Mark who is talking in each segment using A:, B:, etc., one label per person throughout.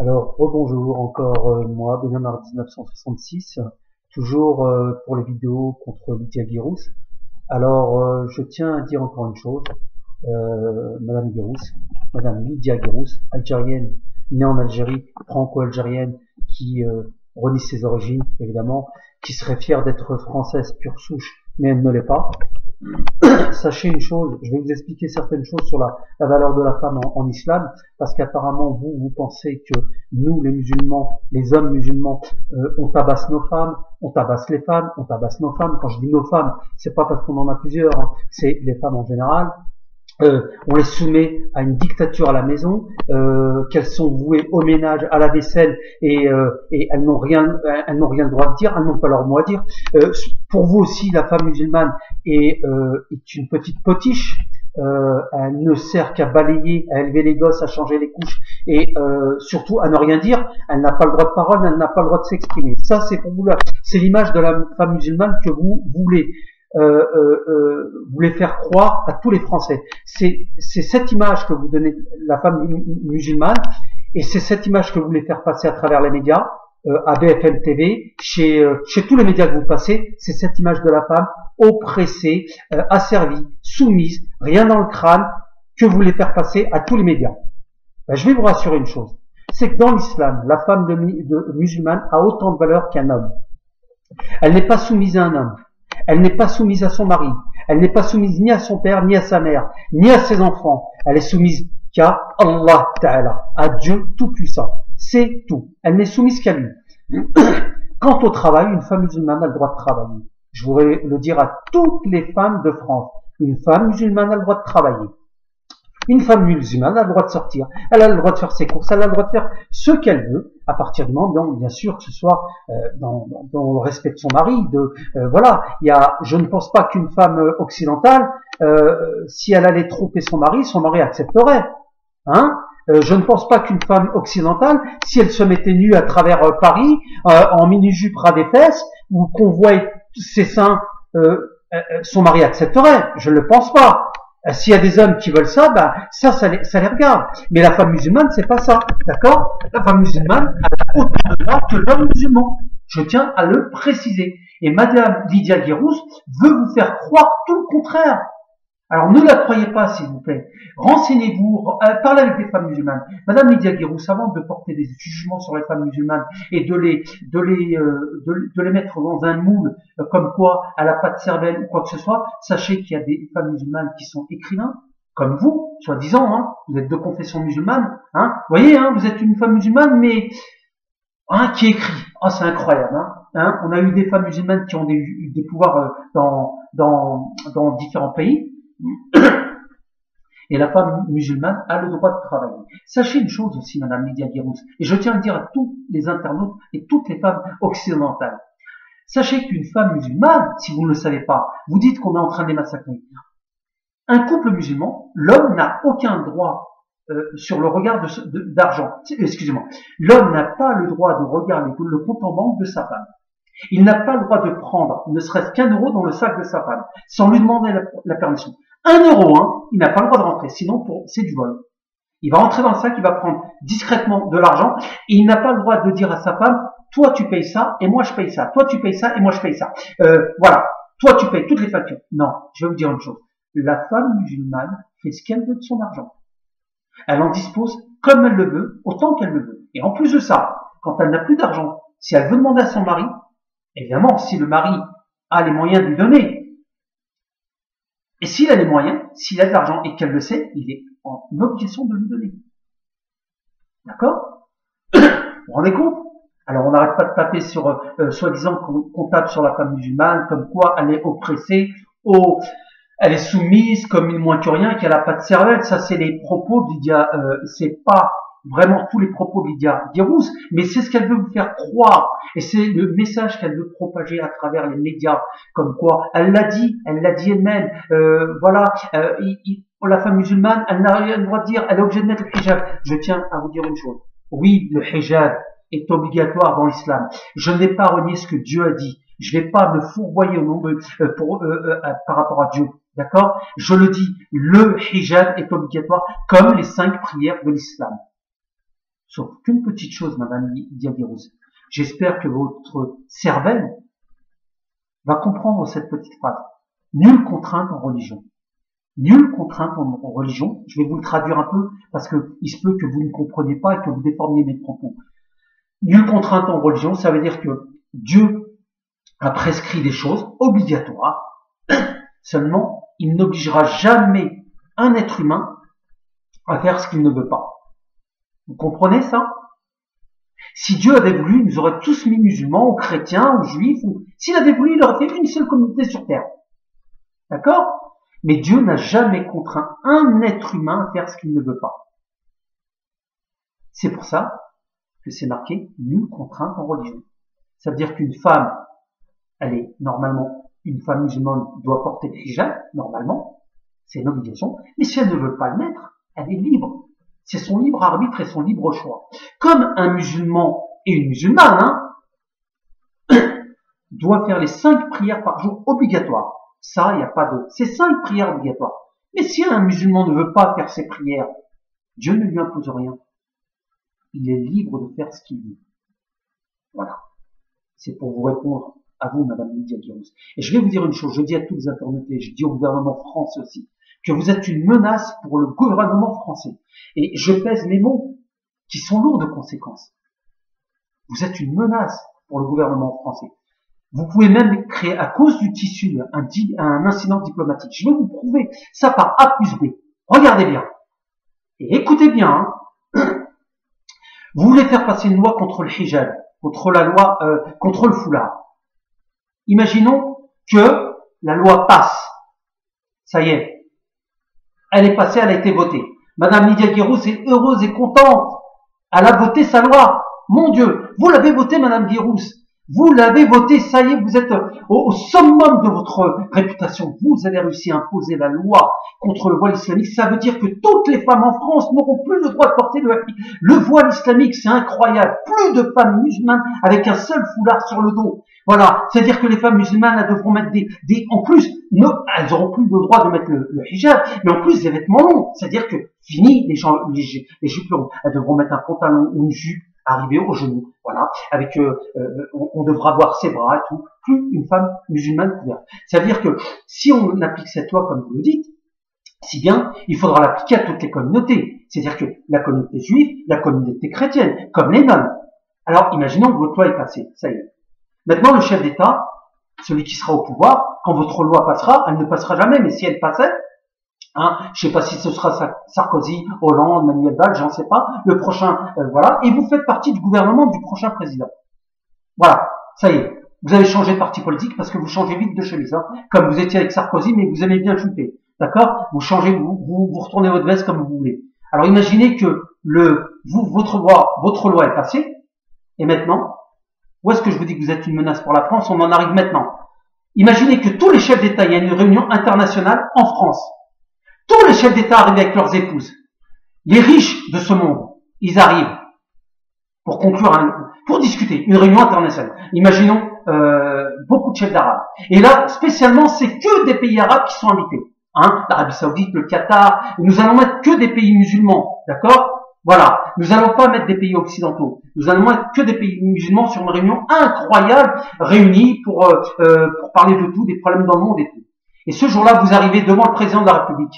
A: Alors, rebonjour encore moi, Benamar 1966, toujours pour les vidéos contre Lydia Guirous. Alors, je tiens à dire encore une chose, Madame Guirous, Madame Lydia Guirous, algérienne, née en Algérie, franco-algérienne, qui renie ses origines, évidemment, qui serait fière d'être française pure souche, mais elle ne l'est pas. Sachez une chose, je vais vous expliquer certaines choses sur la valeur de la femme en islam, parce qu'apparemment vous pensez que nous les musulmans, les hommes musulmans, on tabasse nos femmes, on tabasse les femmes, on tabasse nos femmes. Quand je dis nos femmes, c'est pas parce qu'on en a plusieurs, hein, c'est les femmes en général. On les soumet à une dictature à la maison, qu'elles sont vouées au ménage, à la vaisselle, et elles n'ont rien le droit de dire, elles n'ont pas leur mot à dire. Pour vous aussi, la femme musulmane est une petite potiche. Elle ne sert qu'à balayer, à élever les gosses, à changer les couches, et surtout à ne rien dire. Elle n'a pas le droit de parole, elle n'a pas le droit de s'exprimer. Ça, c'est pour vous là. C'est l'image de la femme musulmane que vous voulez faire croire à tous les Français. C'est cette image que vous donnez de la femme musulmane, et c'est cette image que vous voulez faire passer à travers les médias, à BFM TV, chez tous les médias que vous passez. C'est cette image de la femme oppressée, asservie, soumise, rien dans le crâne, que vous voulez faire passer à tous les médias. Ben, je vais vous rassurer une chose, c'est que dans l'islam, la femme musulmane a autant de valeur qu'un homme. Elle n'est pas soumise à un homme. Elle n'est pas soumise à son mari. Elle n'est pas soumise ni à son père, ni à sa mère, ni à ses enfants. Elle est soumise qu'à Allah Ta'ala, à Dieu Tout-Puissant. C'est tout. Elle n'est soumise qu'à lui. Quant au travail, une femme musulmane a le droit de travailler. Je voudrais le dire à toutes les femmes de France. Une femme musulmane a le droit de travailler. Une femme musulmane a le droit de sortir, elle a le droit de faire ses courses, elle a le droit de faire ce qu'elle veut, à partir du moment, bien sûr, que ce soit dans le respect de son mari. Voilà, je ne pense pas qu'une femme occidentale, si elle allait tromper son mari accepterait. Hein, je ne pense pas qu'une femme occidentale, si elle se mettait nue à travers Paris, en mini-jupe ras des fesses, ou qu'on voit ses seins, son mari accepterait. Je ne le pense pas. S'il y a des hommes qui veulent ça, ben ça les regarde. Mais la femme musulmane, c'est pas ça, d'accord? La femme musulmane a autant de droits que l'homme musulman. Je tiens à le préciser. Et Madame Lydia Guirous veut vous faire croire tout le contraire. Alors ne la croyez pas, s'il vous plaît. Renseignez-vous, parlez avec des femmes musulmanes. Madame Lydia Guirous, avant de porter des jugements sur les femmes musulmanes et de les mettre dans un moule comme quoi elle n'a pas de cervelle ou quoi que ce soit, sachez qu'il y a des femmes musulmanes qui sont écrivains, comme vous, soi-disant, hein, vous êtes de confession musulmane, hein, vous voyez, hein, vous êtes une femme musulmane, mais hein, qui écrit. Oh, c'est incroyable, hein. On a eu des femmes musulmanes qui ont eu des pouvoirs dans différents pays. Et la femme musulmane a le droit de travailler. Sachez une chose aussi, Madame Lydia Guirous, et je tiens à le dire à tous les internautes et toutes les femmes occidentales. Sachez qu'une femme musulmane, si vous ne le savez pas, vous dites qu'on est en train de les massacrer. Un couple musulman, l'homme n'a aucun droit sur le regard d'argent. Excusez-moi. L'homme n'a pas le droit de regarder le compte en banque de sa femme. Il n'a pas le droit de prendre ne serait-ce qu'1 euro dans le sac de sa femme, sans lui demander la permission. 1 euro, hein, il n'a pas le droit de rentrer, sinon c'est du vol. Il va rentrer dans le sac, il va prendre discrètement de l'argent, et il n'a pas le droit de dire à sa femme, toi tu payes ça, et moi je paye ça, toi tu payes ça, et moi je paye ça. Voilà, toi tu payes toutes les factures. Non, je vais vous dire une chose, la femme musulmane fait ce qu'elle veut de son argent. Elle en dispose comme elle le veut, autant qu'elle le veut. Et en plus de ça, quand elle n'a plus d'argent, si elle veut demander à son mari, évidemment, si le mari a les moyens de lui donner, et s'il a les moyens, s'il a de l'argent et qu'elle le sait, il est en obligation de lui donner. D'accord? Vous vous rendez compte? Alors on n'arrête pas de taper sur, soi-disant qu'on tape sur la femme musulmane, comme quoi elle est oppressée, elle est soumise comme une moins que rien, qu'elle n'a pas de cervelle. Ça c'est les propos de Lydia, c'est pas vraiment tous les propos de Lydia Guirous, mais c'est ce qu'elle veut vous faire croire, et c'est le message qu'elle veut propager à travers les médias, comme quoi elle l'a dit elle-même, voilà, la femme musulmane, elle n'a rien le droit de dire, elle est obligée de mettre le hijab. Je tiens à vous dire une chose, oui, le hijab est obligatoire dans l'islam, je n'ai pas renié ce que Dieu a dit, je ne vais pas me fourvoyer au nom de, par rapport à Dieu. D'accord? Je le dis, le hijab est obligatoire comme les 5 prières de l'islam. Sauf qu'une petite chose, Madame Diaguirous, j'espère que votre cervelle va comprendre cette petite phrase. Nulle contrainte en religion. Nulle contrainte en religion. Je vais vous le traduire un peu parce que il se peut que vous ne compreniez pas et que vous déformiez mes propos. Nulle contrainte en religion, ça veut dire que Dieu a prescrit des choses obligatoires. Seulement, il n'obligera jamais un être humain à faire ce qu'il ne veut pas. Vous comprenez ça? Si Dieu avait voulu, il nous aurait tous mis musulmans, ou chrétiens, ou juifs, ou s'il avait voulu, il aurait fait une seule communauté sur terre. D'accord? Mais Dieu n'a jamais contraint un être humain à faire ce qu'il ne veut pas. C'est pour ça que c'est marqué nulle contrainte en religion. Ça veut dire qu'une femme, elle est normalement, une femme musulmane doit porter des hijabs, normalement, c'est une obligation, mais si elle ne veut pas le mettre, elle est libre. C'est son libre arbitre et son libre choix. Comme un musulman et une musulmane, doit faire les 5 prières par jour obligatoires. Ça, il n'y a pas de... C'est 5 prières obligatoires. Mais si un musulman ne veut pas faire ses prières, Dieu ne lui impose rien. Il est libre de faire ce qu'il veut. Voilà. C'est pour vous répondre à vous, Madame Diaguirous. Et je vais vous dire une chose, je dis à tous les internautes, et je dis au gouvernement français aussi, que vous êtes une menace pour le gouvernement français. Et je pèse mes mots, qui sont lourds de conséquences. Vous êtes une menace pour le gouvernement français. Vous pouvez même créer, à cause du tissu, un incident diplomatique. Je vais vous prouver ça par A plus B. Regardez bien. Et écoutez bien. Vous voulez faire passer une loi contre le hijab, contre la loi, contre le foulard. Imaginons que la loi passe. Ça y est. Elle est passée, elle a été votée. Madame Diaguirous est heureuse et contente. Elle a voté sa loi. Mon Dieu, vous l'avez voté, Madame Diaguirous. Vous l'avez voté, ça y est, vous êtes au summum de votre réputation. Vous avez réussi à imposer la loi contre le voile islamique. Ça veut dire que toutes les femmes en France n'auront plus le droit de porter le voile islamique. C'est incroyable. Plus de femmes musulmanes avec un seul foulard sur le dos. Voilà. C'est-à-dire que les femmes musulmanes, elles devront mettre en plus, elles auront plus le droit de mettre le hijab, mais en plus des vêtements longs. C'est-à-dire que fini les jupes longues. Elles devront mettre un pantalon ou une jupe arrivé au genou, voilà, avec on devra voir ses bras et tout, plus une femme musulmane couverte. Ça veut dire que si on applique cette loi comme vous le dites, si bien, il faudra l'appliquer à toutes les communautés. C'est-à-dire que la communauté juive, la communauté chrétienne, comme les nonnes. Alors, imaginons que votre loi est passée, ça y est. Maintenant, le chef d'État, celui qui sera au pouvoir, quand votre loi passera, elle ne passera jamais, mais si elle passait, je sais pas si ce sera Sarkozy, Hollande, Manuel Valls, j'en sais pas. Le prochain, voilà. Et vous faites partie du gouvernement du prochain président. Voilà, ça y est. Vous avez changé de parti politique parce que vous changez vite de chemise. Comme vous étiez avec Sarkozy, mais vous aimez bien chuter. D'accord? Vous changez, vous retournez votre veste comme vous voulez. Alors imaginez que votre loi est passée. Et maintenant, où est-ce que je vous dis que vous êtes une menace pour la France? On en arrive maintenant. Imaginez que tous les chefs d'État, il y a une réunion internationale en France. Tous les chefs d'État arrivent avec leurs épouses. Les riches de ce monde, ils arrivent pour conclure, pour discuter, une réunion internationale. Imaginons beaucoup de chefs d'Arabes. Et là, spécialement, c'est que des pays arabes qui sont invités. L'Arabie Saoudite, le Qatar. Nous allons mettre que des pays musulmans, d'accord? Voilà. Nous allons pas mettre des pays occidentaux. Nous allons mettre que des pays musulmans sur une réunion incroyable, réunis pour parler de tout, des problèmes dans le monde et tout. Et ce jour-là, vous arrivez devant le président de la République.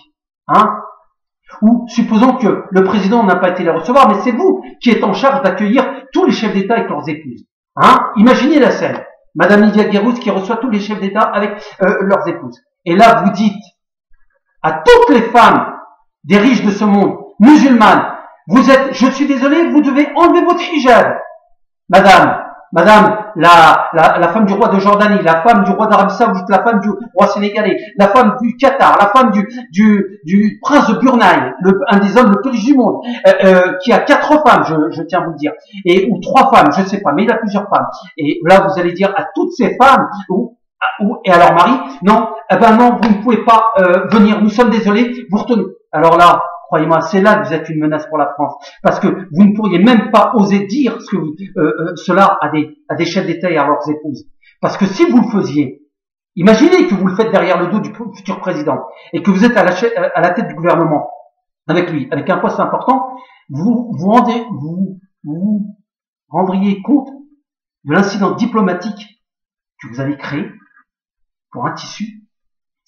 A: Ou supposons que le président n'a pas été les recevoir, mais c'est vous qui êtes en charge d'accueillir tous les chefs d'État avec leurs épouses. Imaginez la scène. Madame Diaguirous qui reçoit tous les chefs d'État avec leurs épouses. Et là, vous dites à toutes les femmes des riches de ce monde, musulmanes, je suis désolé, vous devez enlever votre hijab. Madame, la femme du roi de Jordanie, la femme du roi d'Arabie Saoudite, la femme du roi sénégalais, la femme du Qatar, la femme du prince de Brunei, un des hommes le plus riches du monde, qui a 4 femmes, je tiens à vous le dire, ou 3 femmes, je ne sais pas, mais il a plusieurs femmes. Et là, vous allez dire à toutes ces femmes, et à leur mari, non, non, vous ne pouvez pas venir, nous sommes désolés, vous retenez. Alors là, croyez-moi, c'est là que vous êtes une menace pour la France. Parce que vous ne pourriez même pas oser dire cela à des chefs d'État et à leurs épouses. Parce que si vous le faisiez, imaginez que vous le faites derrière le dos du futur président et que vous êtes à la tête du gouvernement. avec lui, avec un poste important, vous rendriez compte de l'incident diplomatique que vous avez créé pour un tissu.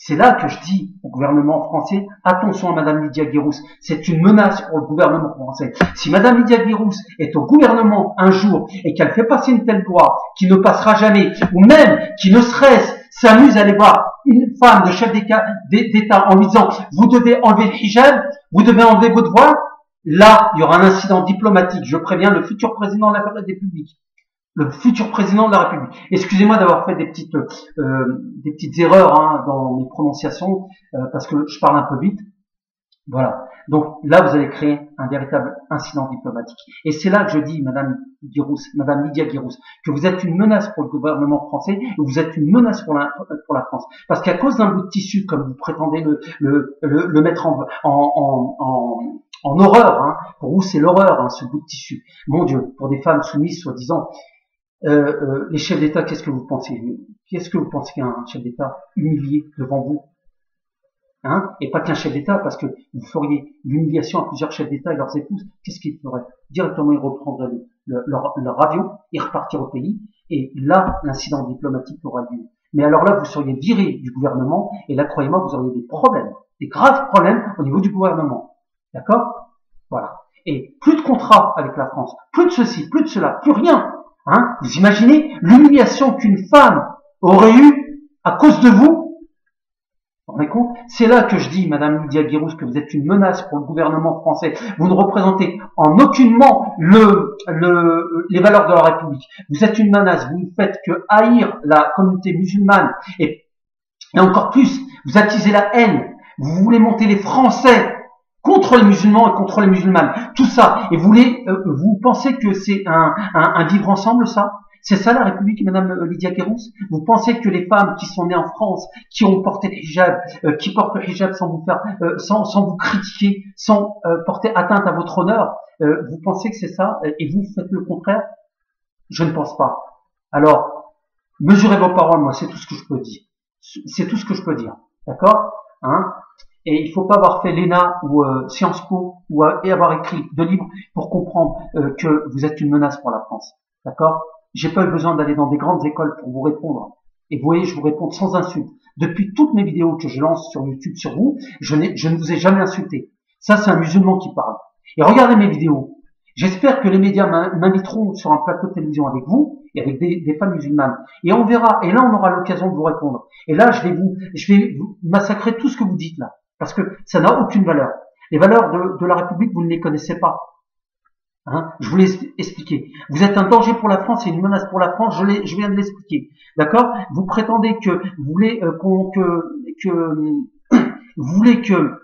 A: C'est là que je dis au gouvernement français, attention à Madame Lydia Guirous, c'est une menace pour le gouvernement français. Si Madame Lydia Guirous est au gouvernement un jour et qu'elle fait passer une telle loi qui ne passera jamais, ou même qui ne serait-ce s'amuse à aller voir une femme de chef d'État en lui disant vous devez enlever le hijab, vous devez enlever votre voile, là il y aura un incident diplomatique, je préviens le futur président de la République. Le futur président de la République. Excusez-moi d'avoir fait des petites erreurs hein, dans mes prononciations parce que je parle un peu vite. Voilà. Donc là, vous allez créer un véritable incident diplomatique. Et c'est là que je dis, Madame Lydia Guirous, que vous êtes une menace pour le gouvernement français et vous êtes une menace pour la France. Parce qu'à cause d'un bout de tissu, comme vous prétendez le mettre en horreur, hein, pour vous c'est l'horreur, hein, ce bout de tissu. Mon Dieu, pour des femmes soumises, soi-disant. Les chefs d'État, qu'est-ce que vous pensez? Qu'est-ce que vous pensez qu'un chef d'État humilié devant vous? Hein? Et pas qu'un chef d'État, parce que vous feriez l'humiliation à plusieurs chefs d'État et leurs épouses. Qu'est-ce qu'ils feraient? Directement, ils reprendraient leur avion, ils repartiraient au pays, et là, l'incident diplomatique aura lieu. Mais alors là, vous seriez viré du gouvernement, et là, croyez-moi, vous auriez des problèmes, des graves problèmes au niveau du gouvernement. D'accord? Voilà. Et plus de contrats avec la France, plus de ceci, plus de cela, plus rien. Hein, vous imaginez l'humiliation qu'une femme aurait eue à cause de vous? Vous vous rendez compte? C'est là que je dis, Madame Lydia Guirous, que vous êtes une menace pour le gouvernement français. Vous ne représentez en aucunement les valeurs de la République. Vous êtes une menace. Vous ne faites que haïr la communauté musulmane et encore plus, vous attisez la haine. Vous voulez monter les Français contre les musulmans et contre les musulmanes, tout ça, et vous pensez que c'est un vivre ensemble, ça? C'est ça la République, Madame Lydia Guirous? Vous pensez que les femmes qui sont nées en France, qui ont porté le hijab, qui portent le hijab sans vous faire, sans vous critiquer, sans porter atteinte à votre honneur, vous pensez que c'est ça, et vous faites le contraire? Je ne pense pas. Alors, mesurez vos paroles, moi, c'est tout ce que je peux dire. C'est tout ce que je peux dire, d'accord? Hein? Et il faut pas avoir fait l'ENA ou Sciences Po et avoir écrit 2 livres pour comprendre que vous êtes une menace pour la France. D'accord? J'ai pas eu besoin d'aller dans des grandes écoles pour vous répondre. Et vous voyez, je vous réponds sans insulte. Depuis toutes mes vidéos que je lance sur YouTube sur vous, je ne vous ai jamais insulté. Ça, c'est un musulman qui parle. Et regardez mes vidéos. J'espère que les médias m'inviteront sur un plateau de télévision avec vous et avec des femmes musulmanes. Et on verra. Et là, on aura l'occasion de vous répondre. Et là, je vais vous massacrer tout ce que vous dites là. Parce que ça n'a aucune valeur. Les valeurs de la République, vous ne les connaissez pas. Hein, je vous l'ai expliqué. Vous êtes un danger pour la France et une menace pour la France. Je viens de l'expliquer. D'accord? Vous prétendez que vous voulez vous voulez que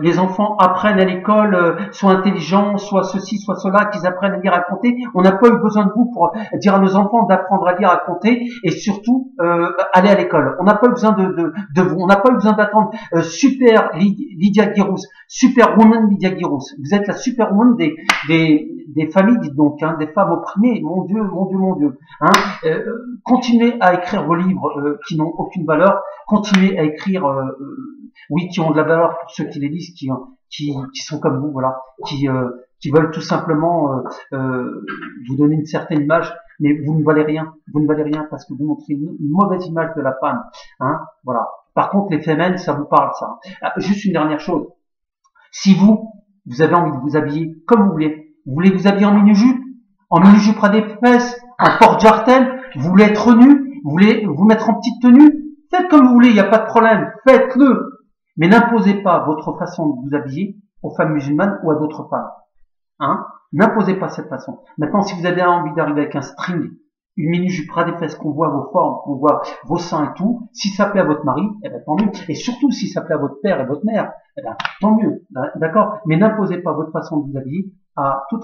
A: les enfants apprennent à l'école, soient intelligents, soit ceci, soit cela, qu'ils apprennent à lire, à compter. On n'a pas eu besoin de vous pour dire à nos enfants d'apprendre à lire, à compter et surtout aller à l'école. On n'a pas eu besoin de vous. On n'a pas eu besoin d'attendre super Lydia Guirous, superwoman Lydia Guirous. Vous êtes la superwoman des familles, dites donc, hein, des femmes opprimées. Mon Dieu, mon Dieu, mon Dieu. Hein. Continuez à écrire vos livres qui n'ont aucune valeur. Continuez à écrire, oui, qui ont de la valeur pour ceux qui les lisent, qui sont comme vous, voilà, qui veulent tout simplement vous donner une certaine image, mais vous ne valez rien. Vous ne valez rien parce que vous montrez une mauvaise image de la femme. Hein, voilà. Par contre, les femmes, ça vous parle, ça. Juste une dernière chose. Si vous avez envie de vous habiller comme vous voulez vous habiller en mini-jupe à des fesses, en porte-jartel, vous voulez être nu, vous voulez vous mettre en petite tenue, faites comme vous voulez, il n'y a pas de problème, faites-le. Mais n'imposez pas votre façon de vous habiller aux femmes musulmanes ou à d'autres femmes. Hein? N'imposez pas cette façon. Maintenant, si vous avez envie d'arriver avec un string, une mini-jupe ras des fesses, qu'on voit vos formes, qu'on voit vos seins et tout, si ça plaît à votre mari, eh ben, tant mieux. Et surtout, si ça plaît à votre père et votre mère, eh ben, tant mieux. D'accord? Mais n'imposez pas votre façon de vous habiller à toutes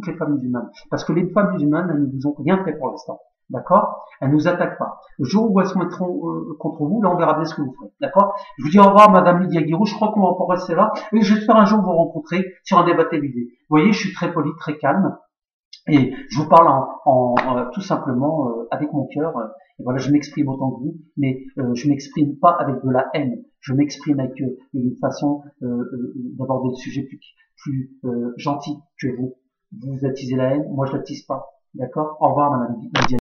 A: les femmes musulmanes. Parce que les femmes musulmanes, elles ne vous ont rien fait pour l'instant. D'accord? Elles ne nous attaquent pas. Le jour où elles se mettront contre vous, là, on verra bien ce que vous ferez. D'accord? Je vous dis au revoir, Madame Lydia Guirous. Je crois qu'on va en rester là. Et j'espère un jour vous rencontrer sur un débat télévisé. Vous voyez, je suis très poli, très calme. Et je vous parle tout simplement avec mon cœur. Et voilà, je m'exprime autant que vous, mais je m'exprime pas avec de la haine. Je m'exprime avec une façon d'aborder le sujet plus gentil que vous. Vous attisez la haine, moi je l'attise pas. D'accord? Au revoir, Madame Lydia.